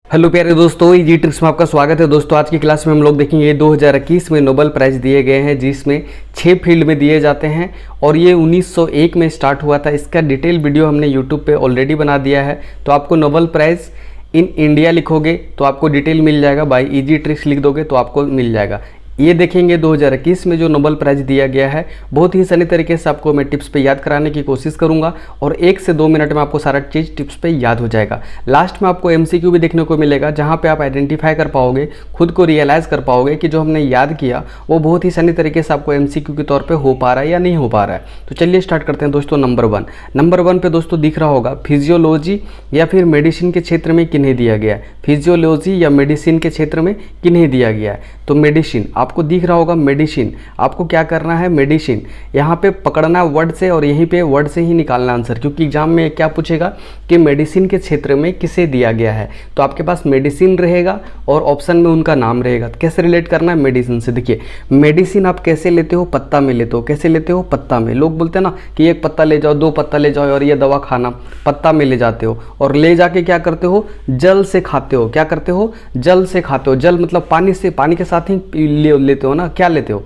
Hello प्यारे दोस्तों, easy tricks में आपका स्वागत है। दोस्तों आज की क्लास में हम लोग देखेंगे 2021 में नोबेल प्राइज़ दिए गए हैं, जिसमें 6 फील्ड में दिए जाते हैं और ये 1901 में स्टार्ट हुआ था। इसका डिटेल वीडियो हमने यूट्यूब पे ऑलरेडी बना दिया है। तो आपको नोबेल प्राइज़ इन इंडिया लिखोगे तो आपको डिटेल मिल जाएगा, बाय इजी ट्रिक्स लिख दोगे तो आपको मिल जाएगा। ये देखेंगे 2021 में जो नोबेल प्राइज़ दिया गया है, बहुत ही आसानी तरीके से आपको मैं टिप्स पे याद कराने की कोशिश करूंगा और 1 से 2 मिनट में आपको सारा चीज़ टिप्स पे याद हो जाएगा। लास्ट में आपको एमसीक्यू भी देखने को मिलेगा, जहां पे आप आइडेंटिफाई कर पाओगे, खुद को रियलाइज़ कर पाओगे कि जो हमने याद किया वो बहुत ही आसानी तरीके से आपको एमसीक्यू के तौर पर हो पा रहा है या नहीं हो पा रहा है। तो चलिए स्टार्ट करते हैं दोस्तों। नंबर वन पे दोस्तों दिख रहा होगा फिजियोलॉजी या फिर मेडिसिन के क्षेत्र में किन्हें दिया गया है। फिजियोलॉजी या मेडिसिन के क्षेत्र में किन्हें दिया गया है, तो मेडिसिन आपको दिख रहा होगा। मेडिसिन आपको क्या करना है, मेडिसिन यहाँ पे पकड़ना वर्ड से और यहीं पे वर्ड से ही निकालना आंसर, क्योंकि एग्जाम में क्या पूछेगा कि मेडिसिन के क्षेत्र में किसे दिया गया है। तो आपके पास मेडिसिन रहेगा और ऑप्शन में उनका नाम रहेगा। तो कैसे रिलेट करना है मेडिसिन से, देखिए मेडिसिन आप कैसे लेते हो, पत्ता में लेते हो। कैसे लेते हो, पत्ता में। लोग बोलते हैं ना कि 1 पत्ता ले जाओ, 2 पत्ता ले जाओ और ये दवा खाना, पत्ता में ले जाते हो और ले जाके क्या करते हो, जल से खाते हो। क्या करते हो, जल से खाते हो। जल मतलब पानी से, पानी के साथ ही लेते हो ना। क्या लेते हो,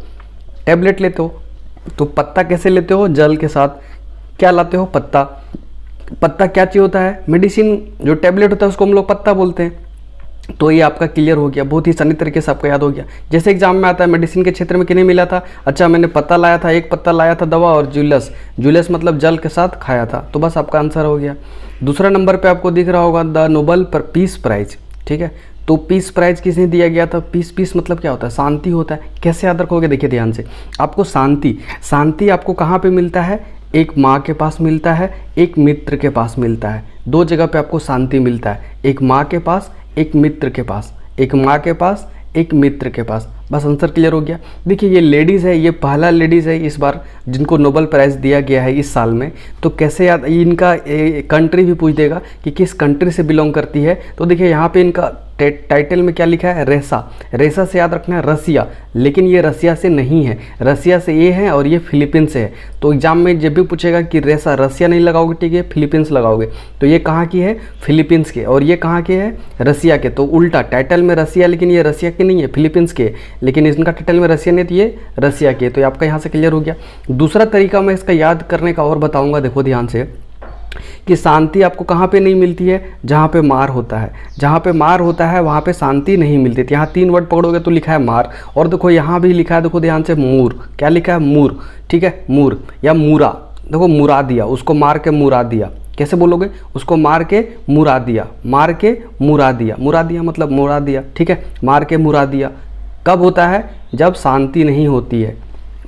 टैबलेट लेते हो। तो पत्ता कैसे लेते हो, जल के साथ। क्या लाते हो, पत्ता। पत्ता क्या चीज होता है, मेडिसिन। जो टैबलेट होता है उसको हम लोग पत्ता बोलते हैं। तो ये आपका क्लियर हो गया, बहुत ही आसानी तरीके से आपको याद हो गया। जैसे एग्जाम में आता है मेडिसिन के क्षेत्र में किन्हें मिला था, अच्छा मैंने पत्ता लाया था, 1 पत्ता लाया था दवा और जुलस मतलब जल के साथ खाया था। तो बस आपका आंसर हो गया। दूसरा नंबर पे आपको दिख रहा होगा द नोबेल पीस प्राइज। ठीक है, तो पीस प्राइज किसने दिया गया था। पीस मतलब क्या होता है, शांति होता है। कैसे याद रखोगे, देखिए ध्यान से। आपको शांति आपको कहाँ पे मिलता है, एक माँ के पास मिलता है, एक मित्र के पास मिलता है। 2 जगह पे आपको शांति मिलता है, एक माँ के पास, एक मित्र के पास। एक माँ के पास, एक मित्र के पास। बस आंसर क्लियर हो गया। देखिए ये लेडीज़ है, ये पहला लेडीज़ है इस बार जिनको नोबेल प्राइज़ दिया गया है इस साल में। तो कैसे याद, इनका कंट्री भी पूछ देगा कि किस कंट्री से बिलोंग करती है। तो देखिए यहाँ पे इनका टाइटल में क्या लिखा है, रेसा से याद रखना है रसिया, लेकिन ये रसिया से नहीं है। रसिया से ये है और ये फिलीपींस से है। तो एग्जाम में जब भी पूछेगा कि रेसा, रसिया नहीं लगाओगे, ठीक है, फिलीपींस लगाओगे। तो ये कहाँ की है, फिलीपींस के, और ये कहाँ के है, रसिया के। तो उल्टा टाइटल में रसिया, लेकिन ये रसिया के नहीं है, फिलीपींस के। लेकिन इनका टाइटल में रसिया नहीं, तो ये रसिया के। तो आपका यहाँ से क्लियर हो गया। दूसरा तरीका मैं इसका याद करने का और बताऊँगा, देखो ध्यान से, कि शांति आपको कहाँ पे नहीं मिलती है, जहाँ पे मार होता है। जहाँ पे मार होता है वहाँ पे शांति नहीं मिलती। यहाँ 3 वर्ड पकड़ोगे तो लिखा है मार, और देखो यहाँ भी लिखा है, देखो ध्यान से, मूर। क्या लिखा है, मूर। ठीक है, मूर या मूरा। देखो मुरा दिया, उसको मार के मुरा दिया। कैसे बोलोगे, उसको मार के मुरा दिया, मार के मुरा दिया। मुरा दिया मतलब मुरा दिया, ठीक है, मार के मुरा दिया। कब होता है, जब शांति नहीं होती है।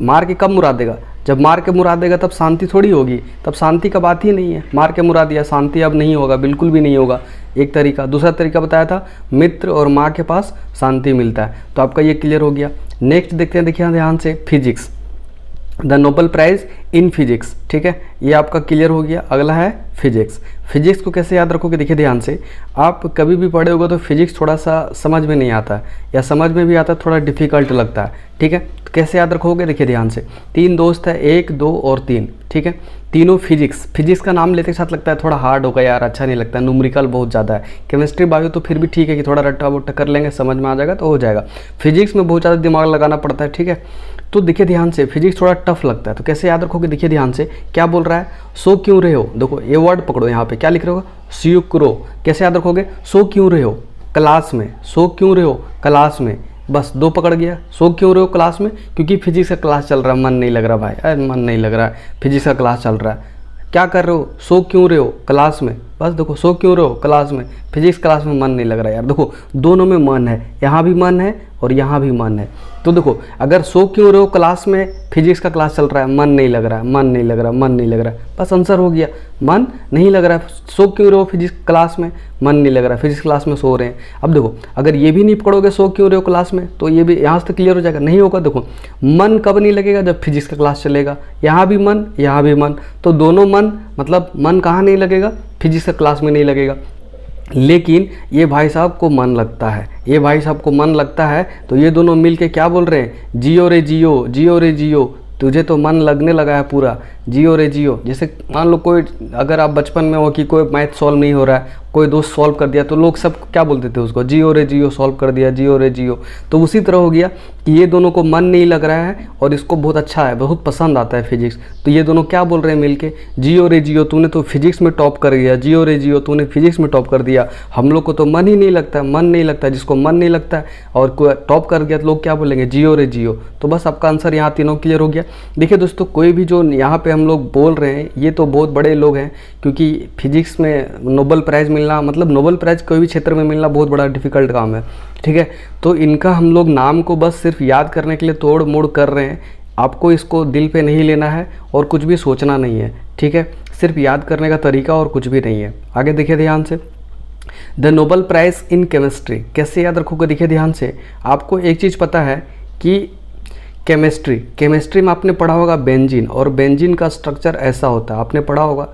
मार के कब मुरा देगा, जब मार के मुरा देगा तब शांति थोड़ी होगी, तब शांति का बात ही नहीं है। मार के मुरा दिया, शांति अब नहीं होगा, बिल्कुल भी नहीं होगा। एक तरीका। दूसरा तरीका बताया था, मित्र और माँ के पास शांति मिलता है। तो आपका ये क्लियर हो गया। नेक्स्ट देखते हैं, देखिए ध्यान से, physics, the Nobel prize in physics. ठीक है, ये आपका क्लियर हो गया। अगला है फिजिक्स। फिजिक्स को कैसे याद रखोगे, देखिए ध्यान से। आप कभी भी पढ़े होगे तो फिजिक्स थोड़ा सा समझ में नहीं आता है, या समझ में भी आता है थोड़ा डिफिकल्ट लगता है। ठीक है, तो कैसे याद रखोगे, देखिए ध्यान से। 3 दोस्त है, 1, 2 और 3। ठीक है, तीनों फिजिक्स का नाम लेते साथ लगता है थोड़ा हार्ड होगा यार, अच्छा नहीं लगता है, न्यूमेरिकल बहुत ज़्यादा है। केमिस्ट्री बायो तो फिर भी ठीक है कि थोड़ा रट्टा वट्टा कर लेंगे, समझ में आ जाएगा तो हो जाएगा। फिजिक्स में बहुत ज़्यादा दिमाग लगाना पड़ता है। ठीक है, तो देखिए ध्यान से, फिजिक्स थोड़ा टफ लगता है। तो कैसे याद रखोगे, देखिए ध्यान से, क्या बोल रहा है, सो क्यों रहे हो। देखो ये वर्ड पकड़ो, यहाँ पे क्या लिख रहे हो, स्यूक्रो। कैसे याद रखोगे, सो क्यों रहे हो, क्लास में। सो क्यों रहे हो, क्लास में। बस 2 पकड़ गया। सो क्यों रहे हो, क्लास में, क्योंकि फिजिक्स का क्लास चल रहा है, मन नहीं लग रहा भाई, अरे मन नहीं लग रहा है, फिजिक्स का क्लास चल रहा है। क्या कर रहे हो, सो क्यों रहे हो, क्लास में। बस देखो, सो क्यों रहे हो, क्लास में, फिजिक्स क्लास में मन नहीं लग रहा यार। देखो दोनों में मन है, यहाँ भी मन है और यहाँ भी मन है। तो देखो अगर सो क्यों रहे हो, क्लास में फिजिक्स का क्लास चल रहा है, मन नहीं लग रहा है, मन नहीं लग रहा, मन नहीं लग रहा है, बस आंसर हो गया, मन नहीं लग रहा है। सो क्यों रहे हो फिजिक्स क्लास में, मन नहीं लग रहा है, फिजिक्स क्लास में सो रहे हैं। अब देखो अगर ये भी नहीं पकड़ोगे, सो क्यों रहे हो क्लास में, तो ये भी यहाँ से क्लियर हो जाएगा, नहीं होगा। देखो मन कब नहीं लगेगा, जब फिजिक्स का क्लास चलेगा, यहाँ भी मन, यहाँ भी मन, तो दोनों मन, मतलब मन कहाँ नहीं लगेगा, फिजिक्स का क्लास में नहीं लगेगा। लेकिन ये भाई साहब को मन लगता है, ये भाई साहब को मन लगता है, तो ये दोनों मिलके क्या बोल रहे हैं, जियो रे जियो, जियो रे जियो, तुझे तो मन लगने लगा है पूरा, जियो रे जियो। जैसे मान लो कोई, अगर आप बचपन में हो कि कोई मैथ सॉल्व नहीं हो रहा है, कोई दोस्त सॉल्व कर दिया तो लोग सब क्या बोलते थे उसको, जियो रे जियो, सॉल्व कर दिया, जियो रे जियो। तो उसी तरह हो गया कि ये दोनों को मन नहीं लग रहा है और इसको बहुत अच्छा है, बहुत पसंद आता है फिजिक्स, तो ये दोनों क्या बोल रहे हैं मिलके, जियो रे जियो, तूने तो फिजिक्स में टॉप कर दिया, जियो रे जियो, तूने फिजिक्स में टॉप कर दिया, हम लोग को तो मन ही नहीं लगता, मन नहीं लगता। जिसको मन नहीं लगता है और कोई टॉप कर गया तो लोग क्या बोलेंगे, जियो रे जियो। तो बस आपका आंसर यहाँ तीनों क्लियर हो गया। देखिए दोस्तों, कोई भी जो यहाँ पे हम लोग बोल रहे हैं ये तो बहुत बड़े लोग हैं, क्योंकि फिजिक्स में नोबेल प्राइज़ मिलना, मतलब नोबेल प्राइज़ कोई भी क्षेत्र में मिलना बहुत बड़ा डिफिकल्ट काम है, ठीक है। तो इनका हम लोग नाम को बस सिर्फ याद करने के लिए तोड़ मोड़ कर रहे हैं, आपको इसको दिल पे नहीं लेना है और कुछ भी सोचना नहीं है, ठीक है। सिर्फ याद करने का तरीका और कुछ भी नहीं है। आगे देखिए ध्यान से, the Nobel prize in chemistry कैसे याद रखोगे। देखिए ध्यान से, आपको एक चीज़ पता है कि केमिस्ट्री में आपने पढ़ा होगा बेंजीन, और बेंजीन का स्ट्रक्चर ऐसा होता है, आपने पढ़ा होगा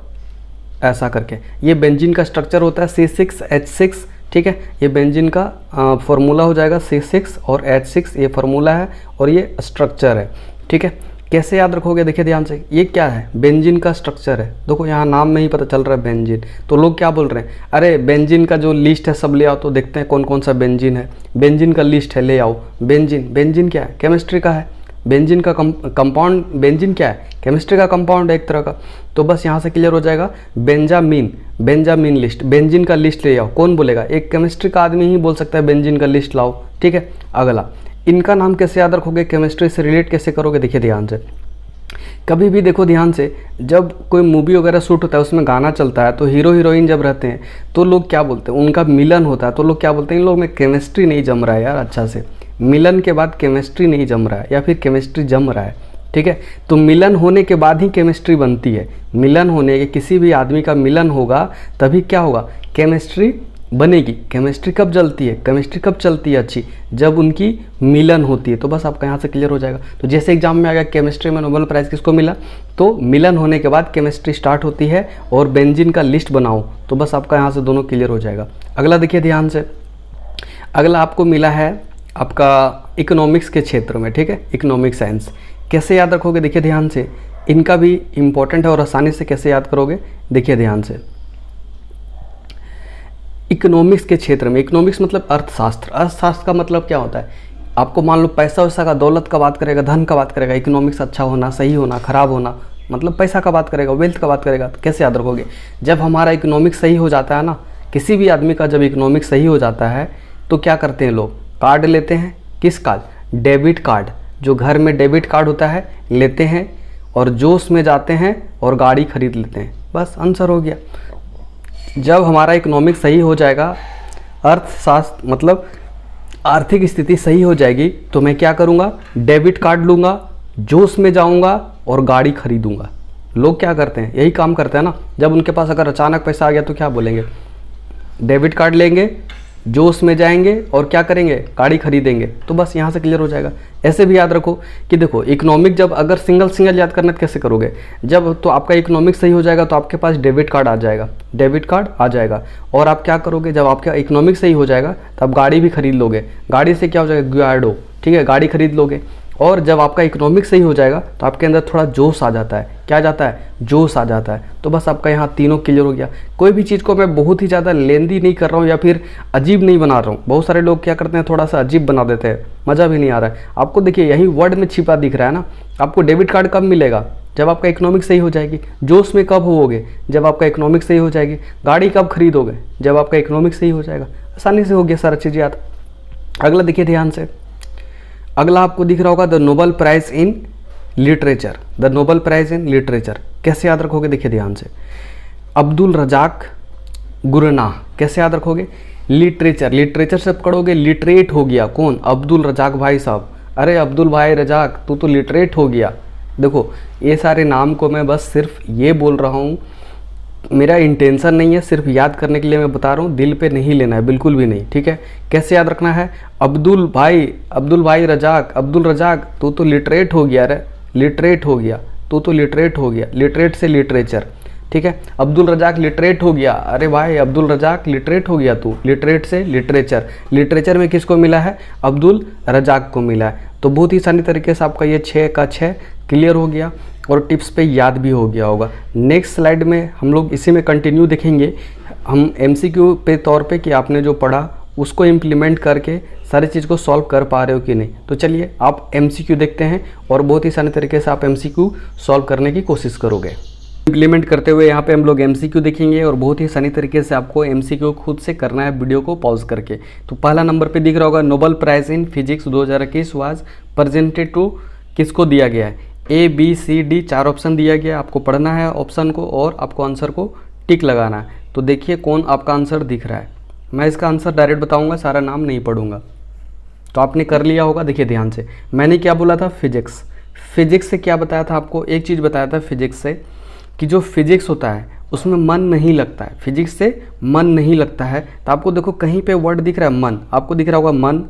ऐसा करके, ये बेंजीन का स्ट्रक्चर होता है C6H6, ठीक है। ये बेंजीन का फॉर्मूला हो जाएगा C6 और H6, ये फार्मूला है और ये स्ट्रक्चर है, ठीक है। कैसे याद रखोगे, देखिए ध्यान से, ये क्या है, बेंजीन का स्ट्रक्चर है। देखो यहाँ नाम में ही पता चल रहा है बेंजीन। तो लोग क्या बोल रहे हैं, अरे बेंजीन का जो लिस्ट है सब ले आओ, तो देखते हैं कौन कौन सा बेंजीन है। बेंजीन का लिस्ट है, ले आओ। बेंजीन क्या है, केमिस्ट्री का है। बेंजीन का कंपाउंड, बेंजीन क्या है, केमिस्ट्री का कंपाउंड है एक तरह का। तो बस यहाँ से क्लियर हो जाएगा, बेंजामिन लिस्ट, बेंजीन का लिस्ट ले आओ। कौन बोलेगा, एक केमिस्ट्री का आदमी ही बोल सकता है बेंजीन का लिस्ट लाओ, ठीक है। अगला, इनका नाम कैसे याद रखोगे, केमिस्ट्री से रिलेट कैसे करोगे। देखिए ध्यान से, कभी भी देखो ध्यान से, जब कोई मूवी वगैरह शूट होता है उसमें गाना चलता है, तो हीरो हीरोइन जब रहते हैं तो लोग क्या बोलते हैं, उनका मिलन होता है तो लोग क्या बोलते हैं, इन लोग में केमिस्ट्री नहीं जम रहा है यार अच्छा से। मिलन के बाद केमिस्ट्री नहीं जम रहा है, या फिर केमिस्ट्री जम रहा है, ठीक है। तो मिलन होने के बाद ही केमिस्ट्री बनती है। मिलन होने के, किसी भी आदमी का मिलन होगा तभी क्या होगा, केमिस्ट्री बनेगी। केमिस्ट्री कब जलती है, केमिस्ट्री कब चलती है अच्छी, जब उनकी मिलन होती है। तो बस आपका यहाँ से क्लियर हो जाएगा। तो जैसे एग्जाम में आ गया केमिस्ट्री में नोबेल प्राइज़ किसको मिला, तो मिलन होने के बाद केमिस्ट्री स्टार्ट होती है और बेंजीन का लिस्ट बनाओ। तो बस आपका यहाँ से दोनों क्लियर हो जाएगा। अगला देखिए ध्यान से, अगला आपको मिला है आपका इकोनॉमिक्स के क्षेत्र में, ठीक है, इकोनॉमिक साइंस। कैसे याद रखोगे, देखिए ध्यान से, इनका भी इम्पोर्टेंट है और आसानी से कैसे याद करोगे। देखिए ध्यान से, इकोनॉमिक्स के क्षेत्र में, इकोनॉमिक्स मतलब अर्थशास्त्र। अर्थशास्त्र का मतलब क्या होता है, आपको मान लो पैसा वैसा का, दौलत का बात करेगा, धन का बात करेगा, इकोनॉमिक्स अच्छा होना, सही होना, खराब होना, मतलब पैसा का बात करेगा, वेल्थ का बात करेगा। तो कैसे याद रखोगे, जब हमारा इकोनॉमिक्स सही हो जाता है ना, किसी भी आदमी का जब इकोनॉमिक्स सही हो जाता है तो क्या करते हैं लोग, कार्ड लेते हैं। किस कार्ड, डेबिट कार्ड, जो घर में डेबिट कार्ड होता है लेते हैं और जोश में जाते हैं और गाड़ी खरीद लेते हैं। बस आंसर हो गया। जब हमारा इकोनॉमिक्स सही हो जाएगा, अर्थशास्त्र मतलब आर्थिक स्थिति सही हो जाएगी, तो मैं क्या करूँगा, डेबिट कार्ड लूँगा, जोश में जाऊँगा और गाड़ी खरीदूँगा। लोग क्या करते हैं, यही काम करते हैं ना। जब उनके पास अगर अचानक पैसा आ गया तो क्या बोलेंगे, डेबिट कार्ड लेंगे, जोश में जाएंगे और क्या करेंगे, गाड़ी खरीदेंगे। तो बस यहाँ से क्लियर हो जाएगा। ऐसे भी याद रखो कि देखो, इकोनॉमिक जब अगर सिंगल याद करना तो कैसे करोगे, जब तो आपका इकोनॉमिक सही हो जाएगा तो आपके पास डेबिट कार्ड आ जाएगा, डेबिट कार्ड आ जाएगा। और आप क्या करोगे, जब आपका इकोनॉमिक सही हो जाएगा तब गाड़ी भी खरीद लोगे। गाड़ी से क्या हो जाएगा, ग्याडो, ठीक है, गाड़ी खरीद लोगे। और जब आपका इकोनॉमिक सही हो जाएगा तो आपके अंदर थोड़ा जोश आ जाता है। क्या आ जाता है, जोश आ जाता है। तो बस आपका यहाँ तीनों क्लियर हो गया। कोई भी चीज़ को मैं बहुत ही ज़्यादा लेंदी नहीं कर रहा हूँ या फिर अजीब नहीं बना रहा हूँ। बहुत सारे लोग क्या करते हैं, थोड़ा सा अजीब बना देते हैं, मज़ा भी नहीं आ रहा है आपको। देखिए यही वर्ड में छिपा दिख रहा है ना। आपको डेबिट कार्ड कब मिलेगा, जब आपका इकोनॉमिक सही हो जाएगी। जोश में कब होगे, जब आपका इकोनॉमिक सही हो जाएगी। गाड़ी कब खरीदोगे, जब आपका इकोनॉमिक सही हो जाएगा। आसानी से हो गया सारा चीज़ याद। अगला देखिए ध्यान से, अगला आपको दिख रहा होगा the Nobel prize in literature. The Nobel prize in literature कैसे याद रखोगे, देखिए ध्यान से, अब्दुल रजाक गुरनाह। कैसे याद रखोगे, लिटरेचर, लिटरेचर से पकड़ोगे, लिटरेट हो गया कौन, अब्दुल रजाक भाई साहब। अरे अब्दुल भाई रजाक, तू तो लिटरेट हो गया। देखो ये सारे नाम को मैं बस सिर्फ ये बोल रहा हूँ, मेरा इंटेंशन नहीं है, सिर्फ याद करने के लिए मैं बता रहा हूँ, दिल पे नहीं लेना है, बिल्कुल भी नहीं, ठीक है। कैसे याद रखना है, अब्दुल भाई रजाक, अब्दुल रजाक तू तो लिटरेट हो गया रे, लिटरेट हो गया, तू तो लिटरेट हो गया। लिटरेट से लिटरेचर, ठीक है। अब्दुल रजाक लिटरेट हो गया, अरे भाई अब्दुल रजाक लिटरेट हो गया तू। लिटरेट से लिटरेचर, लिटरेचर में किसको मिला है, अब्दुल रजाक को मिला है। तो बहुत ही आसानी तरीके से आपका ये 6 का 6 क्लियर हो गया और टिप्स पे याद भी हो गया होगा। नेक्स्ट स्लाइड में हम लोग इसी में कंटिन्यू देखेंगे हम MCQ पे तौर पे कि आपने जो पढ़ा उसको इम्प्लीमेंट करके सारी चीज़ को सॉल्व कर पा रहे हो कि नहीं। तो चलिए आप MCQ देखते हैं और बहुत ही आसानी तरीके से आप MCQ सॉल्व करने की कोशिश करोगे। इम्प्लीमेंट करते हुए यहाँ पे हम लोग MCQ देखेंगे और बहुत ही आसानी तरीके से आपको MCQ खुद से करना है वीडियो को पॉज करके। तो पहला नंबर पे दिख रहा होगा, Nobel prize in physics 2021 was presented to, किसको दिया गया है? A B C D 4 option दिया गया, आपको पढ़ना है ऑप्शन को और आपको आंसर को टिक लगाना है। तो देखिए कौन आपका आंसर दिख रहा है। मैं इसका आंसर डायरेक्ट बताऊंगा, सारा नाम नहीं पढ़ूंगा। तो आपने कर लिया होगा, देखिए ध्यान से। मैंने क्या बोला था? फिजिक्स। फिजिक्स से क्या बताया था आपको? एक चीज़ बताया था फिजिक्स से कि जो फिजिक्स होता है उसमें मन नहीं लगता है, फिजिक्स से मन नहीं लगता है। तो आपको देखो कहीं पे वर्ड दिख रहा है मन, आपको दिख रहा होगा मन,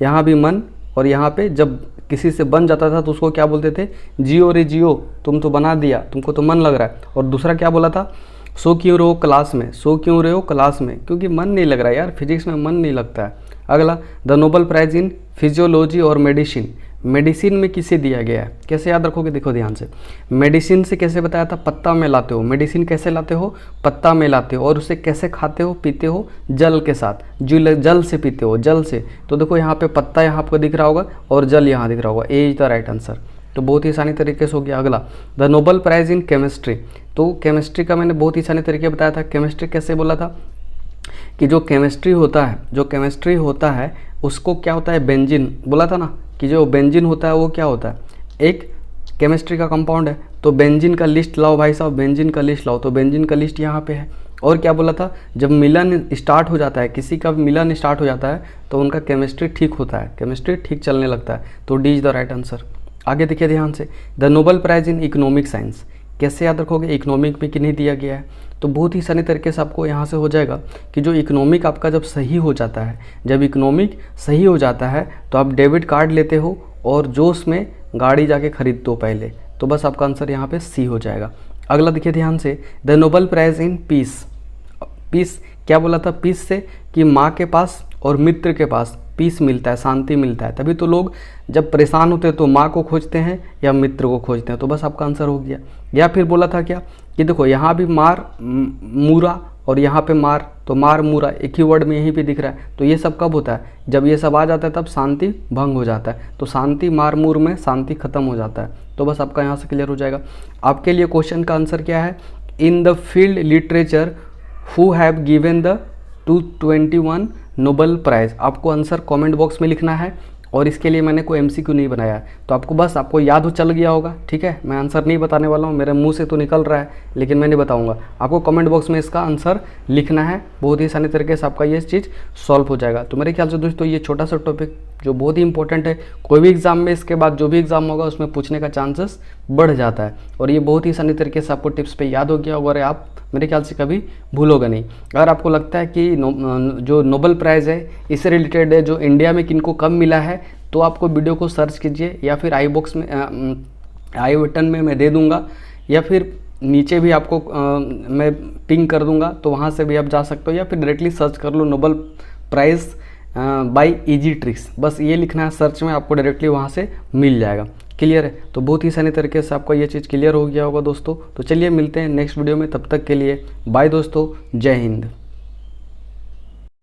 यहाँ भी मन, और यहाँ पे जब किसी से बन जाता था तो उसको क्या बोलते थे? जियो रे जियो, तुम तो बना दिया, तुमको तो मन लग रहा है। और दूसरा क्या बोला था? सो क्यों रहो क्लास में, सो क्यों रहे हो क्लास में, क्योंकि मन नहीं लग रहा है यार, फिजिक्स में मन नहीं लगता है। अगला, the Nobel prize in physiology और मेडिसिन, मेडिसिन में किसे दिया गया है? कैसे याद रखोगे? देखो ध्यान से। मेडिसिन से कैसे बताया था? पत्ता में लाते हो। मेडिसिन कैसे लाते हो? पत्ता में लाते हो। और उसे कैसे खाते हो, पीते हो? जल के साथ, जल से पीते हो, जल से। तो देखो यहाँ पे पत्ता यहाँ आपको दिख रहा होगा और जल यहाँ दिख रहा होगा, A is the right answer. तो बहुत ही आसानी तरीके से हो गया। अगला, the Nobel prize in chemistry, तो केमिस्ट्री का मैंने बहुत ही आसानी तरीके बताया था। केमिस्ट्री कैसे बोला था कि जो केमिस्ट्री होता है, जो केमिस्ट्री होता है उसको क्या होता है? बेंजीन बोला था ना, कि जो बेंजीन होता है वो क्या होता है? एक केमिस्ट्री का कंपाउंड है। तो बेंजीन का लिस्ट लाओ भाई साहब, बेंजीन का लिस्ट लाओ। तो बेंजीन का लिस्ट यहाँ पे है। और क्या बोला था? जब मिलन स्टार्ट हो जाता है, किसी का मिलन स्टार्ट हो जाता है तो उनका केमिस्ट्री ठीक होता है, केमिस्ट्री ठीक चलने लगता है। तो D is the right answer. आगे देखिए ध्यान से, the Nobel prize in economic science, कैसे याद रखोगे? इकोनॉमिक में किन्हें दिया गया है? तो बहुत ही आसानी तरीके से आपको यहाँ से हो जाएगा कि जो इकोनॉमिक आपका जब सही हो जाता है, जब इकोनॉमिक सही हो जाता है तो आप डेबिट कार्ड लेते हो और जो उसमें गाड़ी जाके खरीद दो पहले। तो बस आपका आंसर यहाँ पे सी हो जाएगा। अगला देखिए ध्यान से, the Nobel prize in peace, peace क्या बोला था? पीस से कि माँ के पास और मित्र के पास पीस मिलता है, शांति मिलता है। तभी तो लोग जब परेशान होते हैं तो माँ को खोजते हैं या मित्र को खोजते हैं। तो बस आपका आंसर हो गया। या फिर बोला था क्या कि देखो यहाँ भी मार मूरा और यहाँ पे मार, तो मार मूरा एक ही वर्ड में यहीं पे दिख रहा है। तो ये सब कब होता है? जब ये सब आ जाता है तब शांति भंग हो जाता है। तो शांति मार मूर में शांति खत्म हो जाता है। तो बस आपका यहाँ से क्लियर हो जाएगा। आपके लिए क्वेश्चन का आंसर क्या है? In the field literature who have given the 221 Nobel prize. आपको आंसर कमेंट बॉक्स में लिखना है और इसके लिए मैंने कोई MCQ नहीं बनाया है। तो आपको बस आपको याद हो चल गया होगा, ठीक है। मैं आंसर नहीं बताने वाला हूँ, मेरे मुंह से तो निकल रहा है लेकिन मैं नहीं बताऊँगा। आपको कमेंट बॉक्स में इसका आंसर लिखना है। बहुत ही आसानी तरीके से आपका ये चीज़ सॉल्व हो जाएगा। तो मेरे ख्याल से दोस्तों ये छोटा सा टॉपिक जो बहुत ही इंपॉर्टेंट है, कोई भी एग्जाम में इसके बाद जो भी एग्जाम होगा उसमें पूछने का चांसेस बढ़ जाता है। और ये बहुत ही आसानी तरीके से आपको टिप्स पे याद हो गया होगा और आप मेरे ख्याल से कभी भूलोगे नहीं। अगर आपको लगता है कि जो नोबेल प्राइज़ है इससे रिलेटेड है, जो इंडिया में किनको कब मिला है, तो आपको वीडियो को सर्च कीजिए या फिर आई बॉक्स में आई बटन में मैं दे दूंगा या फिर नीचे भी आपको मैं पिंग कर दूंगा, तो वहाँ से भी आप जा सकते हो या फिर डायरेक्टली सर्च कर लो Nobel prize by easy tricks. बस ये लिखना है सर्च में, आपको डायरेक्टली वहाँ से मिल जाएगा। क्लियर है? तो बहुत ही आसानी तरीके से आपका ये चीज़ क्लियर हो गया होगा दोस्तों। तो चलिए मिलते हैं नेक्स्ट वीडियो में, तब तक के लिए बाय दोस्तों, जय हिंद।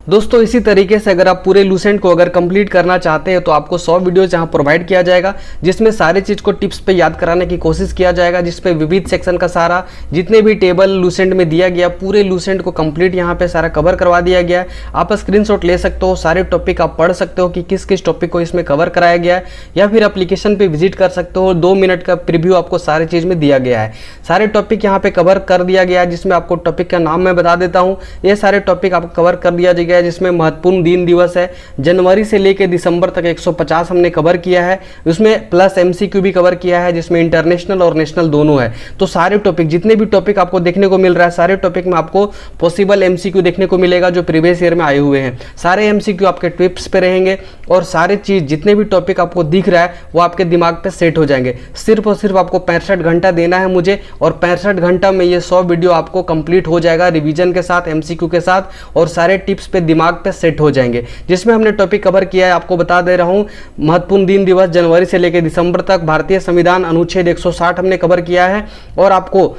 दोस्तों इसी तरीके से अगर आप पूरे लूसेंट को अगर कंप्लीट करना चाहते हैं तो आपको 100 वीडियोज यहाँ प्रोवाइड किया जाएगा, जिसमें सारे चीज़ को टिप्स पे याद कराने की कोशिश किया जाएगा, जिसपे विविध सेक्शन का सारा जितने भी टेबल लूसेंट में दिया गया पूरे लूसेंट को कंप्लीट यहाँ पे सारा कवर करवा दिया गया है। आप स्क्रीनशॉट ले सकते हो, सारे टॉपिक आप पढ़ सकते हो कि किस किस टॉपिक को इसमें कवर कराया गया है, या फिर एप्लीकेशन पर विजिट कर सकते हो। 2 मिनट का प्रीव्यू आपको सारी चीज़ में दिया गया है। सारे टॉपिक यहाँ पे कवर कर दिया गया है, जिसमें आपको टॉपिक का नाम मैं बता देता हूँ। ये सारे टॉपिक आपको कवर कर दिया गया है, जिसमें महत्वपूर्ण दिन दिवस है। जनवरी से लेकर दिसंबर तक 150 हमने कवर किया है, उसमें प्लस MCQ भी कवर किया है, जिसमें इंटरनेशनल और नेशनल दोनों है। तो सारे टॉपिक जितने भी टॉपिक आपको देखने को मिल रहा है, सारे टॉपिक में आपको पॉसिबल MCQ देखने को मिलेगा जो प्रीवियस ईयर में आए हुए हैं। सारे MCQ आपके टिप्स पे रहेंगे और सारे चीज जितने भी टॉपिक आपको दिख रहा है वो आपके दिमाग पे सेट हो जाएंगे। सिर्फ और सिर्फ आपको 65 घंटा देना है मुझे, और 65 घंटा में ये 100 वीडियो आपको कंप्लीट हो जाएगा रिवीजन के साथ, MCQ के साथ, और सारे टिप्स पे दिमाग पे सेट हो जाएंगे। जिसमें हमने टॉपिक कवर किया है, आपको बता दे रहा हूं, महत्वपूर्ण दिन दिवस जनवरी से लेकर दिसंबर तक, भारतीय संविधान अनुच्छेद 160 हमने कवर किया है, और आपको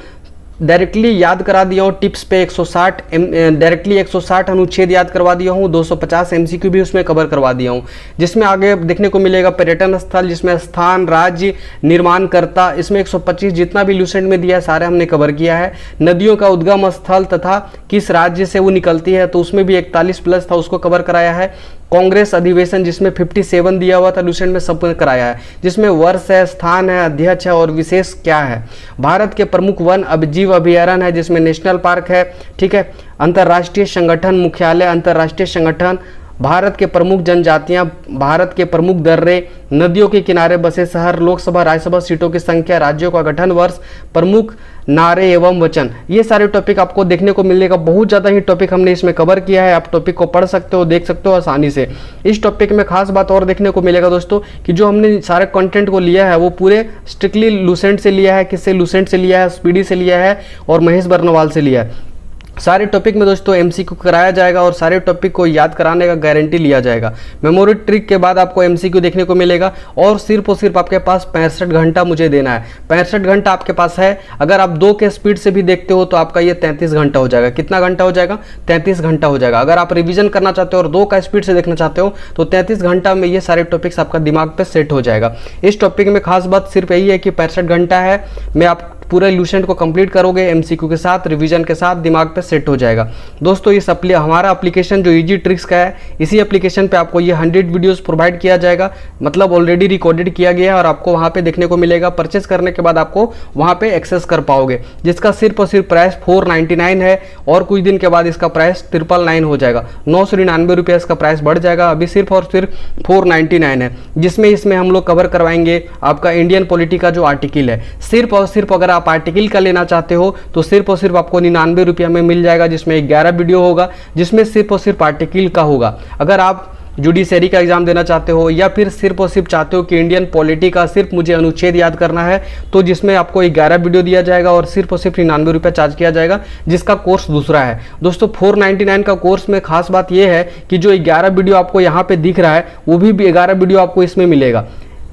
डायरेक्टली याद करा दिया हूँ टिप्स पे 160 डायरेक्टली 160 अनुच्छेद याद करवा दिया हूँ, 250 एमसीक्यू भी उसमें कवर करवा दिया हूँ, जिसमें आगे देखने को मिलेगा पर्यटन स्थल, जिसमें स्थान, राज्य, निर्माणकर्ता, इसमें 125 जितना भी लूसेंट में दिया है सारे हमने कवर किया है। नदियों का उद्गम स्थल तथा किस राज्य से वो निकलती है, तो उसमें भी 41 प्लस था, उसको कवर कराया है। कांग्रेस अधिवेशन जिसमें 57 दिया हुआ था लूसेंट में, सब कराया है, जिसमें वर्ष है, स्थान है, अध्यक्ष है और विशेष क्या है। भारत के प्रमुख वन जीव अभयारण्य है, जिसमें नेशनल पार्क है, ठीक है। अंतर्राष्ट्रीय संगठन मुख्यालय, अंतर्राष्ट्रीय संगठन, भारत के प्रमुख जनजातियां, भारत के प्रमुख दर्रे, नदियों के किनारे बसे शहर, लोकसभा राज्यसभा सीटों की संख्या, राज्यों का गठन, वर्ष, प्रमुख नारे एवं वचन, ये सारे टॉपिक आपको देखने को मिलेगा। बहुत ज़्यादा ही टॉपिक हमने इसमें कवर किया है, आप टॉपिक को पढ़ सकते हो, देख सकते हो आसानी से। इस टॉपिक में खास बात और देखने को मिलेगा दोस्तों कि जो हमने सारे कंटेंट को लिया है वो पूरे स्ट्रिक्टली लूसेंट से लिया है। किससे? लूसेंट से लिया है, स्पीडी से लिया है और महेश बर्नवाल से लिया है। सारे टॉपिक में दोस्तों एमसीक्यू कराया जाएगा और सारे टॉपिक को याद कराने का गारंटी लिया जाएगा। मेमोरी ट्रिक के बाद आपको एमसीक्यू देखने को मिलेगा और सिर्फ आपके पास 65 घंटा मुझे देना है। 65 घंटा आपके पास है। अगर आप 2 के स्पीड से भी देखते हो तो आपका ये 33 घंटा हो जाएगा। कितना घंटा हो जाएगा? 33 घंटा हो जाएगा। अगर आप रिविजन करना चाहते हो और 2 का स्पीड से देखना चाहते हो तो 33 घंटा में ये सारे टॉपिक्स आपका दिमाग पे सेट हो जाएगा। इस टॉपिक में खास बात सिर्फ यही है कि 65 घंटा है, मैं आप पूरे लूसेंट को कंप्लीट करोगे एमसीक्यू के साथ, रिवीजन के साथ, दिमाग पे सेट हो जाएगा। दोस्तों इस हमारा एप्लीकेशन जो इजी ट्रिक्स का है, इसी एप्लीकेशन पे आपको ये 100 वीडियोस प्रोवाइड किया जाएगा, मतलब ऑलरेडी रिकॉर्डेड किया गया है और आपको वहाँ पे देखने को मिलेगा। परचेस करने के बाद आपको वहाँ पे एक्सेस कर पाओगे, जिसका सिर्फ और सिर्फ प्राइस 499 है और कुछ दिन के बाद इसका प्राइस 999 हो जाएगा। 999 रुपये इसका प्राइस बढ़ जाएगा। अभी सिर्फ और सिर्फ 499 है, जिसमें इसमें हम लोग कवर करवाएंगे आपका इंडियन पॉलिटी का जो आर्टिकल है। सिर्फ और सिर्फ अगर आप आर्टिकल का लेना चाहते हो तो सिर्फ और सिर्फ आपको 99 रुपये में मिल जाएगा, जिसमें 11 वीडियो होगा, जिसमें सिर्फ और सिर्फ आर्टिकल का होगा। अगर आप जुडिशरी का एग्जाम देना चाहते हो या फिर सिर्फ और सिर्फ चाहते हो कि इंडियन पॉलिटी का सिर्फ मुझे अनुच्छेद याद करना है, तो जिसमें आपको 11 वीडियो दिया जाएगा और सिर्फ और सिर्फ 99 रुपये चार्ज किया जाएगा, जिसका कोर्स दूसरा है। दोस्तों 499 का कोर्स में खास बात यह है कि जो 11 वीडियो आपको यहाँ पे दिख रहा है वो भी 11 वीडियो आपको इसमें मिलेगा।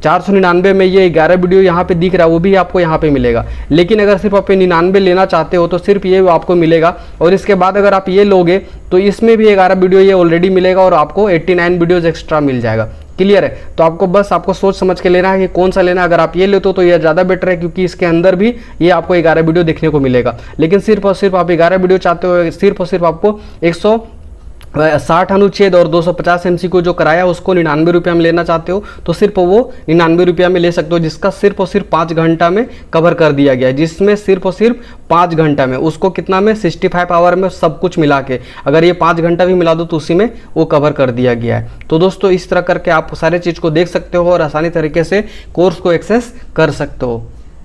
499 में ये 11 वीडियो यहाँ पे दिख रहा है वो भी आपको यहाँ पे मिलेगा। लेकिन अगर सिर्फ आप 99 लेना चाहते हो तो सिर्फ ये आपको मिलेगा और इसके बाद अगर आप ये लोगे तो इसमें भी 11 वीडियो ये ऑलरेडी मिलेगा और आपको 89 वीडियोज एक्स्ट्रा मिल जाएगा। क्लियर है? तो आपको सोच समझ के लेना है कि कौन सा लेना है। अगर आप ये लेते हो तो ये ज़्यादा बेटर है, क्योंकि इसके अंदर भी ये आपको 11 वीडियो देखने को मिलेगा। लेकिन सिर्फ और सिर्फ आप 11 वीडियो चाहते हो, सिर्फ और सिर्फ आपको 160 अनुच्छेद और 250 एमसीक्यू जो कराया उसको 99 रुपये में लेना चाहते हो तो सिर्फ वो 99 रुपये में ले सकते हो, जिसका सिर्फ और सिर्फ 5 घंटा में कवर कर दिया गया है। जिसमें सिर्फ और सिर्फ 5 घंटा में, उसको कितना में 65 आवर में सब कुछ मिला के, अगर ये 5 घंटा भी मिला दो तो उसी में वो कवर कर दिया गया है। तो दोस्तों इस तरह करके आप सारे चीज़ को देख सकते हो और आसानी तरीके से कोर्स को एक्सेस कर सकते हो।